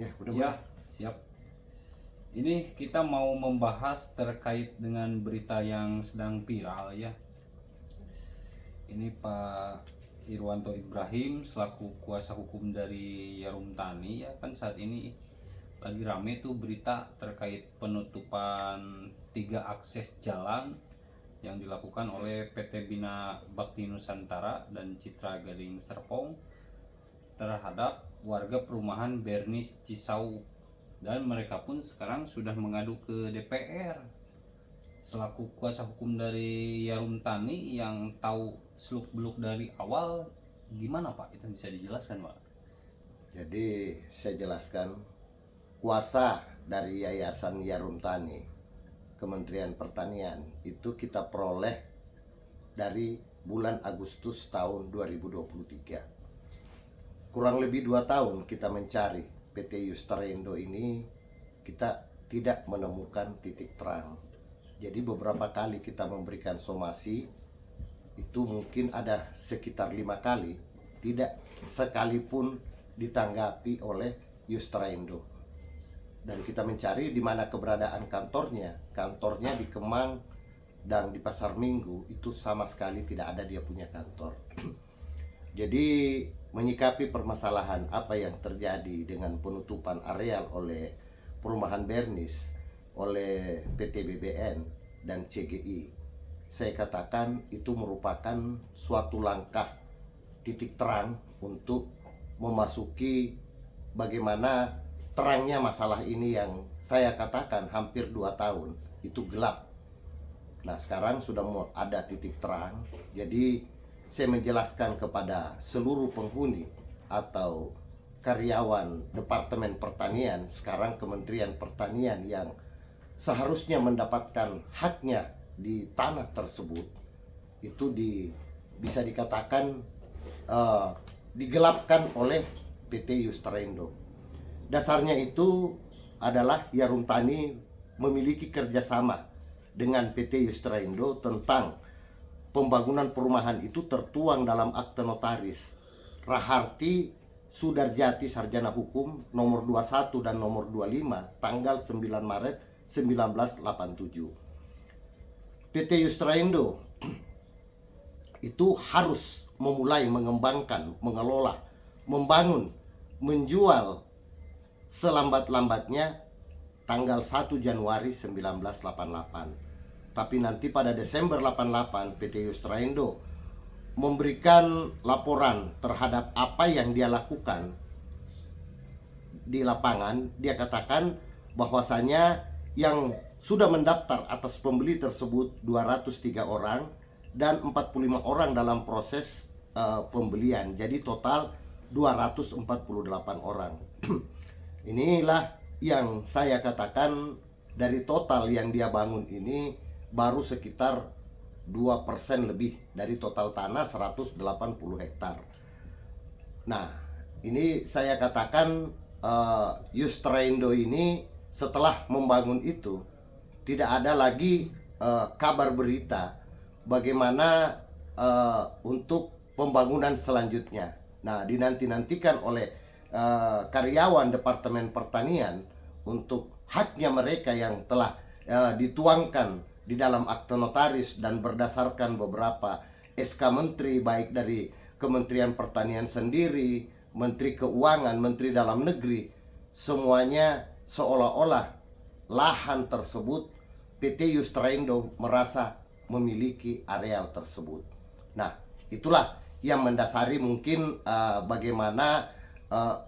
Ya, udah Ya, boleh. siap. Ini kita mau membahas terkait dengan berita yang sedang viral ya. Ini Pak Irwanto Ibrahim selaku kuasa hukum dari Yarum Tani ya kan saat ini lagi rame tuh berita terkait penutupan 3 akses jalan yang dilakukan oleh PT Bina Bakti Nusantara dan Citra Gading Serpong terhadap warga perumahan Bernis Cisau, dan mereka pun sekarang sudah mengadu ke DPR. Selaku kuasa hukum dari Yarum Tani yang tahu seluk-beluk dari awal, gimana Pak? Itu bisa dijelaskan Pak? Jadi saya jelaskan, kuasa dari Yayasan Yarum Tani, Kementerian Pertanian, itu kita peroleh dari bulan Agustus tahun 2023. Kurang lebih 2 tahun kita mencari PT Yustarendo ini, kita tidak menemukan titik terang. Jadi beberapa kali kita memberikan somasi, itu mungkin ada sekitar 5 kali, tidak sekalipun ditanggapi oleh Yustarendo. Dan kita mencari di mana keberadaan kantornya. Kantornya di Kemang dan di Pasar Minggu, itu sama sekali tidak ada dia punya kantor. Jadi menyikapi permasalahan apa yang terjadi dengan penutupan areal oleh perumahan Bernis oleh PT BBN dan CGI, saya katakan itu merupakan suatu langkah titik terang untuk memasuki bagaimana terangnya masalah ini yang saya katakan hampir 2 tahun itu gelap. Nah, sekarang sudah mau ada titik terang. Jadi saya menjelaskan kepada seluruh penghuni atau karyawan Departemen Pertanian, sekarang Kementerian Pertanian, yang seharusnya mendapatkan haknya di tanah tersebut, itu bisa dikatakan digelapkan oleh PT Yustarendo. Dasarnya itu adalah Yarum Tani memiliki kerjasama dengan PT Yustarendo tentang pembangunan perumahan, itu tertuang dalam akte notaris Raharti Sudarjati Sarjana Hukum nomor 21 dan nomor 25 tanggal 9 Maret 1987. PT Yustarendo itu harus memulai mengembangkan, mengelola, membangun, menjual selambat-lambatnya tanggal 1 Januari 1988. Tapi nanti pada Desember 88 PT Yustarendo memberikan laporan terhadap apa yang dia lakukan di lapangan. Dia katakan bahwasanya yang sudah mendaftar atas pembeli tersebut 203 orang dan 45 orang dalam proses pembelian. Jadi total 248 orang. Inilah yang saya katakan, dari total yang dia bangun ini baru sekitar 2% lebih dari total tanah 180 hektar. Nah, ini saya katakan Yustarendo ini setelah membangun itu tidak ada lagi kabar berita bagaimana untuk pembangunan selanjutnya. Nah, dinanti-nantikan oleh karyawan Departemen Pertanian untuk haknya mereka yang telah dituangkan di dalam akte notaris dan berdasarkan beberapa SK menteri, baik dari Kementerian Pertanian sendiri, Menteri Keuangan, Menteri Dalam Negeri, semuanya seolah-olah lahan tersebut PT Yustarendo merasa memiliki areal tersebut. Nah, itulah yang mendasari mungkin bagaimana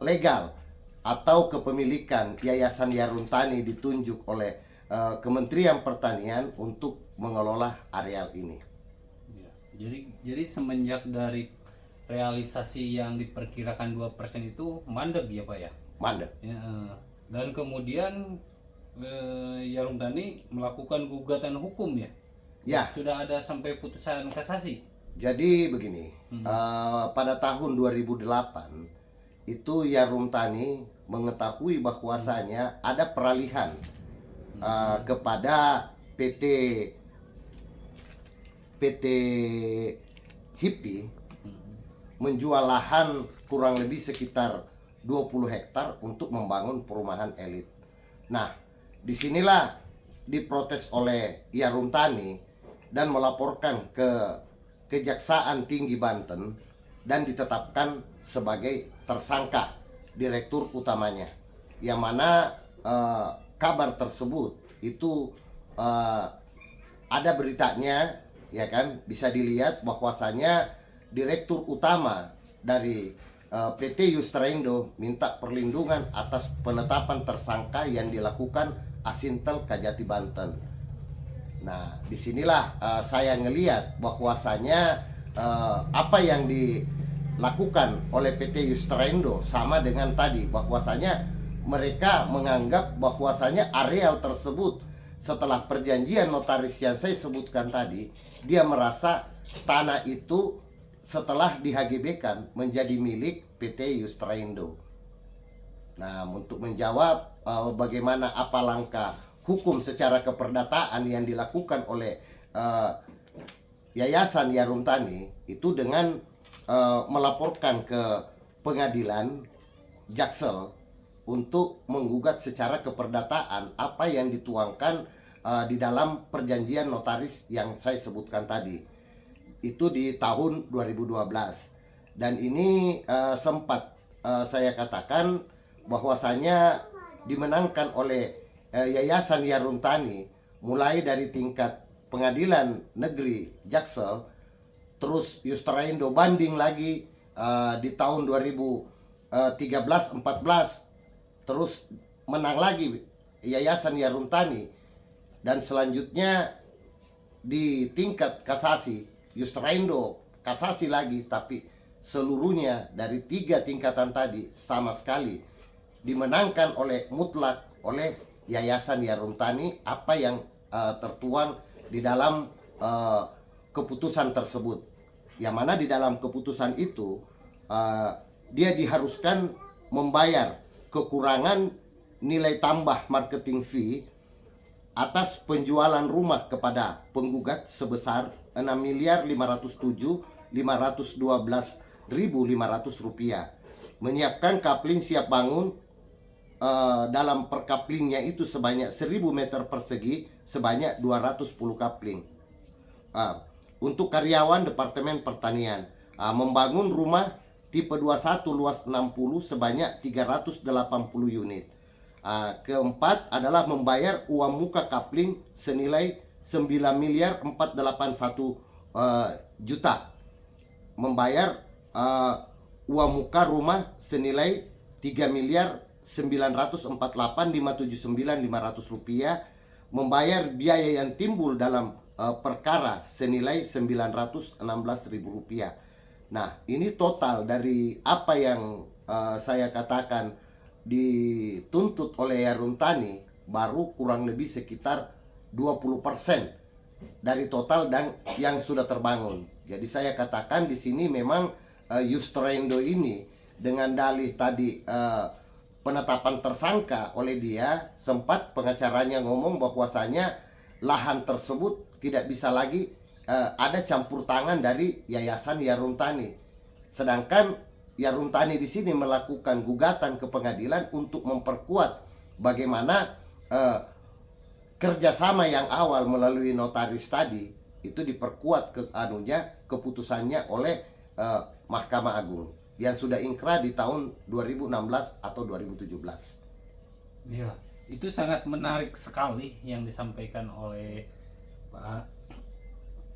legal atau kepemilikan Yayasan Yarum Tani ditunjuk oleh Kementerian Pertanian untuk mengelola areal ini. Ya. Jadi semenjak dari realisasi yang diperkirakan 2% itu mandek ya Pak ya? Mandek. Ya, dan kemudian Yarum Tani melakukan gugatan hukum ya? Ya, Sudah ada sampai putusan kasasi. jadi begini, pada tahun 2008 itu Yarum Tani mengetahui bahwasanya ada peralihan kepada PT HIPI menjual lahan kurang lebih sekitar 20 hektar untuk membangun perumahan elit. Nah, disinilah diprotes oleh Yarum Tani dan melaporkan ke Kejaksaan Tinggi Banten dan ditetapkan sebagai tersangka direktur utamanya. Yang mana kabar tersebut itu ada beritanya, ya kan, bisa dilihat bahwasanya direktur utama dari PT Yustraindo minta perlindungan atas penetapan tersangka yang dilakukan Asintel Kajati Banten. Nah, disinilah saya ngelihat bahwasanya apa yang dilakukan oleh PT Yustraindo sama dengan tadi, bahwasanya mereka menganggap bahwasanya areal tersebut setelah perjanjian notaris yang saya sebutkan tadi, dia merasa tanah itu setelah di-HGB-kan menjadi milik PT Yustraindo. Nah, untuk menjawab bagaimana apa langkah hukum secara keperdataan yang dilakukan oleh Yayasan Yarum Tani, itu dengan melaporkan ke pengadilan Jaksel untuk menggugat secara keperdataan apa yang dituangkan di dalam perjanjian notaris yang saya sebutkan tadi. Itu di tahun 2012. Dan ini sempat saya katakan bahwasanya dimenangkan oleh Yayasan Yarum Tani mulai dari tingkat pengadilan negeri Jaksel, terus Yustraindo banding lagi di tahun 2013-14, terus menang lagi Yayasan Yarum Tani, dan selanjutnya di tingkat kasasi Yustraindo kasasi lagi, tapi seluruhnya dari 3 tingkatan tadi sama sekali dimenangkan oleh mutlak oleh Yayasan Yarum Tani apa yang tertuang di dalam keputusan tersebut. Yang mana di dalam keputusan itu dia diharuskan membayar kekurangan nilai tambah marketing fee atas penjualan rumah kepada penggugat sebesar Rp6.507.512.500, menyiapkan kapling siap bangun dalam per kaplingnya itu sebanyak 1000 meter persegi sebanyak 210 kapling. Untuk karyawan Departemen Pertanian, membangun rumah tipe 21 luas 60 sebanyak 380 unit. Keempat adalah membayar uang muka kapling senilai 9.481 juta. Membayar uang muka rumah senilai 3.948.579.500 rupiah. Membayar biaya yang timbul dalam perkara senilai 916.000 rupiah. Nah, ini total dari apa yang saya katakan dituntut oleh Yarum Tani, baru kurang lebih sekitar 20% dari total dan yang sudah terbangun. Jadi saya katakan di sini memang Yustraindo ini dengan dalih tadi penetapan tersangka oleh dia, sempat pengacaranya ngomong bahwasanya lahan tersebut tidak bisa lagi ada campur tangan dari Yayasan Yarum Tani. Sedangkan Yarum Tani di sini melakukan gugatan ke pengadilan untuk memperkuat bagaimana kerjasama yang awal melalui notaris tadi itu diperkuat keputusannya oleh Mahkamah Agung yang sudah ingkrah di tahun 2016 atau 2017. Ya, itu sangat menarik sekali yang disampaikan oleh Pak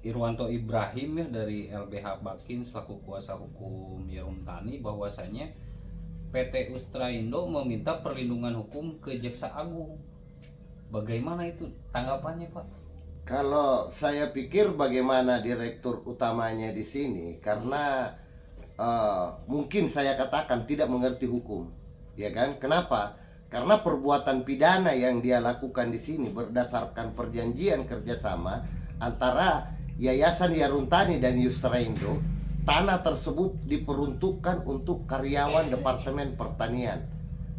Irwanto Ibrahim ya dari LBH Bakin selaku kuasa hukum Yarum Tani, bahwasanya PT Yustraindo meminta perlindungan hukum ke Jaksa Agung. Bagaimana itu tanggapannya, Pak? Kalau saya pikir bagaimana direktur utamanya di sini, karena mungkin saya katakan tidak mengerti hukum, ya kan? Kenapa? Karena perbuatan pidana yang dia lakukan di sini berdasarkan perjanjian kerjasama antara Yayasan Yarum Tani dan Yustraindo. Tanah tersebut diperuntukkan untuk karyawan Departemen Pertanian.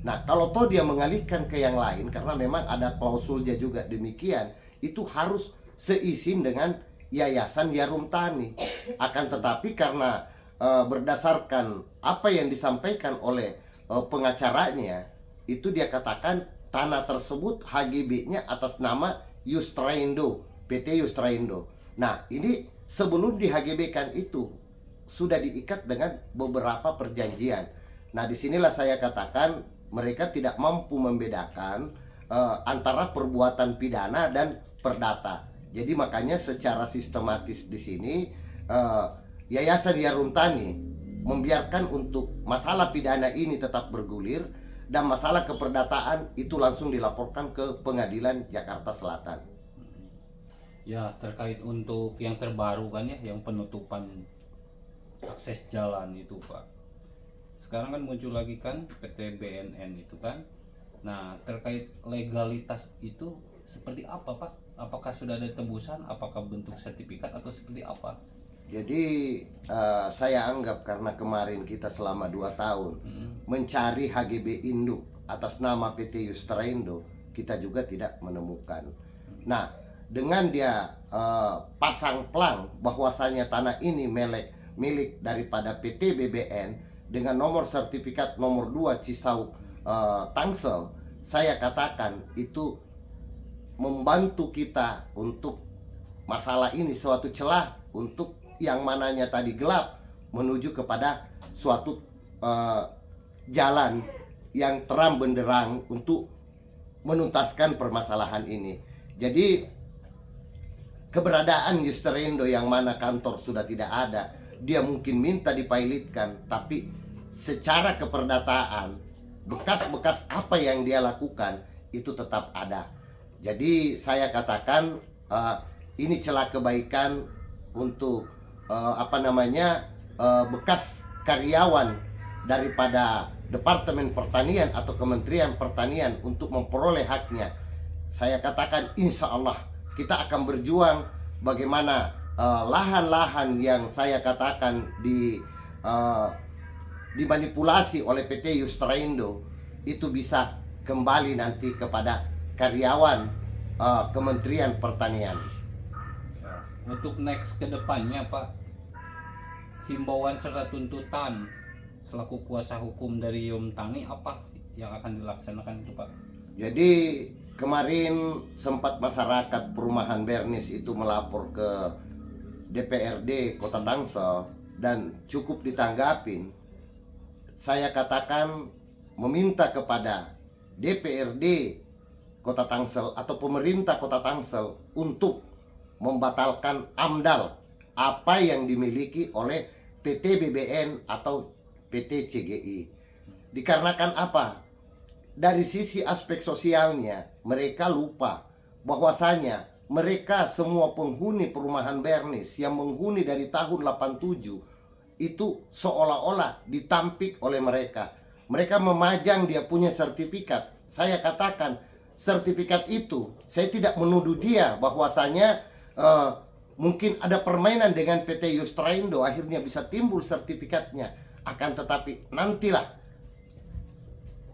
Nah, kalau toh dia mengalihkan ke yang lain, karena memang ada klausulnya juga demikian, itu harus seizin dengan Yayasan Yarum Tani. Akan tetapi karena berdasarkan apa yang disampaikan oleh pengacaranya itu dia katakan tanah tersebut HGB-nya atas nama Yustraindo, PT Yustraindo. Nah, ini sebelum di HGB-kan itu sudah diikat dengan beberapa perjanjian. Nah, disinilah saya katakan mereka tidak mampu membedakan antara perbuatan pidana dan perdata. Jadi makanya secara sistematis di sini Yayasan Yarum Tani membiarkan untuk masalah pidana ini tetap bergulir dan masalah keperdataan itu langsung dilaporkan ke Pengadilan Jakarta Selatan. Ya, terkait untuk yang terbaru kan ya, yang penutupan akses jalan itu Pak. Sekarang kan muncul lagi kan PT BNN itu kan. Nah, terkait legalitas itu seperti apa Pak? Apakah sudah ada tembusan? Apakah bentuk sertifikat atau seperti apa? Jadi saya anggap karena kemarin kita selama 2 tahun mencari HGB induk atas nama PT Yustraindo, kita juga tidak menemukan. Nah, dengan dia pasang plang bahwasanya tanah ini milik daripada PT BBN dengan nomor sertifikat nomor 2 Cisau Tangsel, saya katakan itu membantu kita untuk masalah ini suatu celah untuk yang mananya tadi gelap menuju kepada suatu jalan yang terang benderang untuk menuntaskan permasalahan ini. Jadi keberadaan Yustraindo yang mana kantor sudah tidak ada, dia mungkin minta dipailitkan, tapi secara keperdataan bekas-bekas apa yang dia lakukan itu tetap ada. Jadi saya katakan ini celah kebaikan untuk bekas karyawan daripada Departemen Pertanian atau Kementerian Pertanian untuk memperoleh haknya. Saya katakan insya Allah kita akan berjuang bagaimana lahan-lahan yang saya katakan dimanipulasi oleh PT Yustraindo itu bisa kembali nanti kepada karyawan Kementerian Pertanian. Untuk next ke depannya Pak, himbauan serta tuntutan selaku kuasa hukum dari Yarum Tani apa yang akan dilaksanakan itu Pak? Jadi kemarin sempat masyarakat perumahan Bernis itu melapor ke DPRD Kota Tangsel dan cukup ditanggapin. Saya katakan meminta kepada DPRD Kota Tangsel atau pemerintah Kota Tangsel untuk membatalkan AMDAL apa yang dimiliki oleh PT BBN atau PT CGI. Dikarenakan apa? Dari sisi aspek sosialnya mereka lupa bahwasanya mereka semua penghuni perumahan Bernis yang menghuni dari tahun 87 itu seolah-olah ditampik oleh mereka. Mereka memajang dia punya sertifikat. Saya katakan sertifikat itu saya tidak menuduh dia bahwasanya mungkin ada permainan dengan PT Yustraindo akhirnya bisa timbul sertifikatnya. Akan tetapi nantilah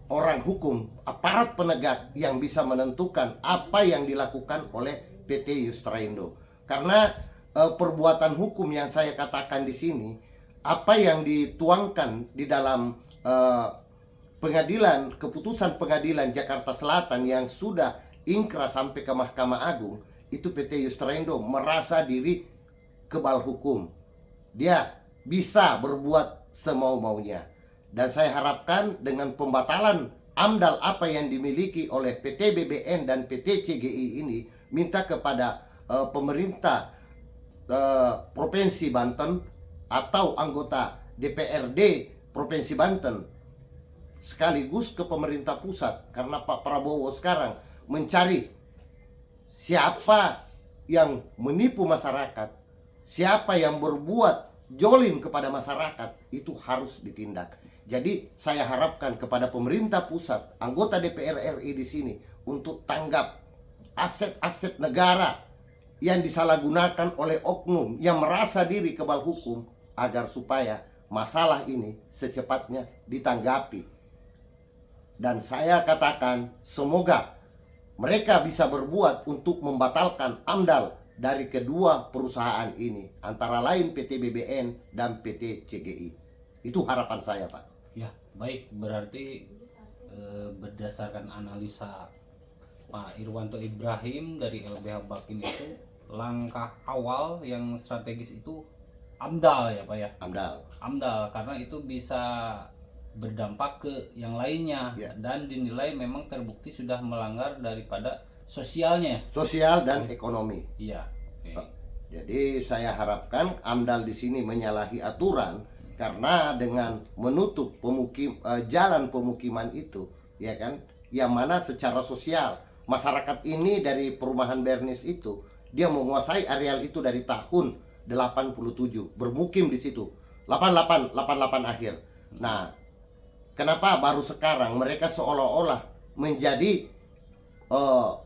orang hukum, aparat penegak yang bisa menentukan apa yang dilakukan oleh PT Yustraindo. Karena perbuatan hukum yang saya katakan di sini, apa yang dituangkan di dalam pengadilan, keputusan pengadilan Jakarta Selatan yang sudah ingkrah sampai ke Mahkamah Agung, itu PT Yustraindo merasa diri kebal hukum. Dia bisa berbuat semau-maunya. Dan saya harapkan dengan pembatalan AMDAL apa yang dimiliki oleh PT BBN dan PT CGI ini, minta kepada pemerintah Provinsi Banten atau anggota DPRD Provinsi Banten sekaligus ke pemerintah pusat, karena Pak Prabowo sekarang mencari siapa yang menipu masyarakat, siapa yang berbuat jolim kepada masyarakat, itu harus ditindak. Jadi saya harapkan kepada pemerintah pusat, anggota DPR RI di sini untuk tanggap aset-aset negara yang disalahgunakan oleh oknum yang merasa diri kebal hukum, agar supaya masalah ini secepatnya ditanggapi. Dan saya katakan semoga mereka bisa berbuat untuk membatalkan AMDAL dari kedua perusahaan ini, antara lain PT BBN dan PT CGI. Itu harapan saya, Pak. Ya, Baik, berarti berdasarkan analisa Pak Irwanto Ibrahim dari LBH Bakin itu, langkah awal yang strategis itu AMDAL ya Pak ya. AMDAL. AMDAL karena itu bisa berdampak ke yang lainnya Ya. dan dinilai memang terbukti sudah melanggar daripada sosialnya. Sosial dan ekonomi. Iya. Jadi saya harapkan AMDAL di sini menyalahi aturan karena dengan menutup jalan pemukiman itu, ya kan, yang mana secara sosial masyarakat ini dari perumahan Bernis itu dia menguasai areal itu dari tahun 87, bermukim di situ 88 akhir. Nah, kenapa baru sekarang mereka seolah-olah menjadi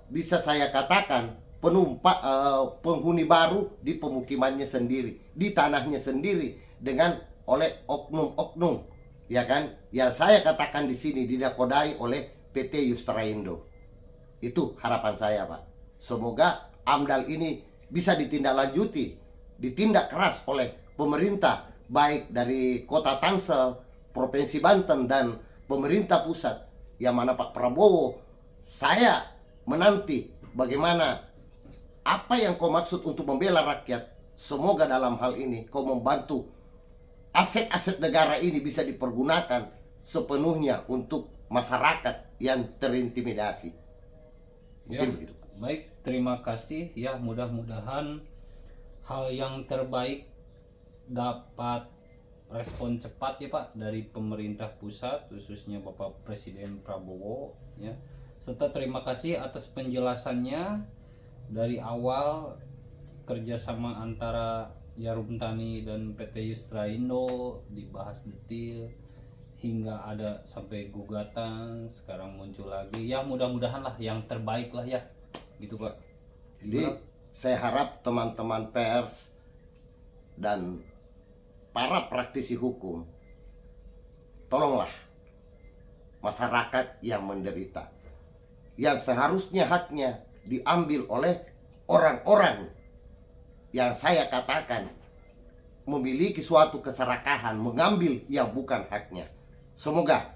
bisa saya katakan penghuni baru di pemukimannya sendiri, di tanahnya sendiri dengan oleh oknum-oknum, ya kan? Yang saya katakan di sini dinakodai oleh PT Yustraindo. Itu harapan saya, Pak. Semoga AMDAL ini bisa ditindaklanjuti, ditindak keras oleh pemerintah, baik dari Kota Tangsel, Provinsi Banten, dan pemerintah pusat, yang mana Pak Prabowo, saya menanti bagaimana apa yang kau maksud untuk membela rakyat. Semoga dalam hal ini kau membantu aset-aset negara ini bisa dipergunakan sepenuhnya untuk masyarakat yang terintimidasi. Ya, Mungkin begitu. baik, terima kasih ya, mudah-mudahan hal yang terbaik dapat respon cepat ya Pak dari pemerintah pusat, khususnya Bapak Presiden Prabowo ya. Serta terima kasih atas penjelasannya dari awal kerjasama antara Jarum Tani dan PT Yustraindo dibahas detail hingga ada sampai gugatan, sekarang muncul lagi ya, mudah-mudahan lah yang terbaik lah ya gitu Pak. Jadi saya harap teman-teman pers dan para praktisi hukum, tolonglah masyarakat yang menderita, yang seharusnya haknya diambil oleh orang-orang yang saya katakan memiliki suatu keserakahan, mengambil yang bukan haknya. Semoga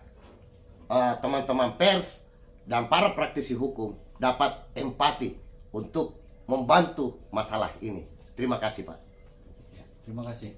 teman-teman pers dan para praktisi hukum dapat empati untuk membantu masalah ini. Terima kasih, Pak. Ya, terima kasih.